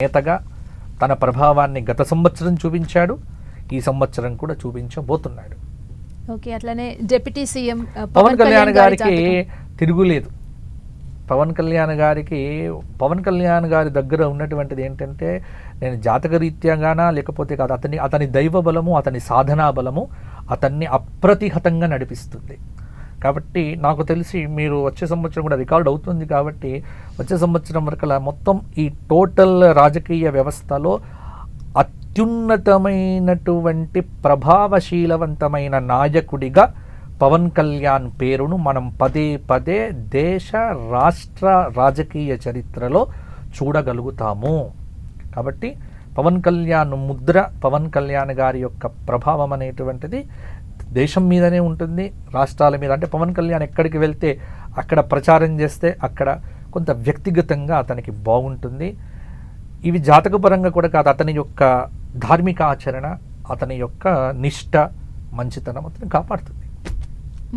నేతగా తన ప్రభావాన్ని గత సంవత్సరం చూపించాడు, ఈ సంవత్సరం కూడా చూపించబోతున్నాడు. ఓకే, అట్లనే డిప్యూటీ సీఎం పవన్ కళ్యాణ్ గారికి తిరుగులేదు. పవన్ కళ్యాణ్ గారి దగ్గర ఉన్నటువంటిది ఏంటంటే, నేను జాతకరీత్యాగానా లేకపోతే కాదు, అతని దైవ బలము, అతని సాధనా బలము అతన్ని అప్రతిహతంగా నడిపిస్తుంది. కాబట్టి నాకు తెలిసి మీరు వచ్చే సంవత్సరం కూడా రికార్డ్ అవుతుంది కాబట్టి వచ్చే సంవత్సరం వరకలా మొత్తం ఈ టోటల్ రాజకీయ వ్యవస్థలో అత్యున్నతమైనటువంటి ప్రభావశీలవంతమైన నాయకుడిగా పవన్ కళ్యాణ్ పేరును మనం పదే పదే దేశ రాష్ట్ర రాజకీయ చరిత్రలో చూడగలుగుతాము. కాబట్టి పవన్ కళ్యాణ్ ముద్ర, పవన్ కళ్యాణ్ గారి యొక్క ప్రభావం అనేటువంటిది దేశం మీదనే ఉంటుంది, రాష్ట్రాల మీద. అంటే పవన్ కళ్యాణ్ ఎక్కడికి వెళ్తే అక్కడ ప్రచారం చేస్తే అక్కడ కొంత వ్యక్తిగతంగా అతనికి బాగుంటుంది. ఇవి జాతకపరంగా కూడా కాదు, అతని యొక్క ధార్మిక ఆచరణ, అతని యొక్క నిష్ట, మంచితనం అతను కాపాడుతుంది.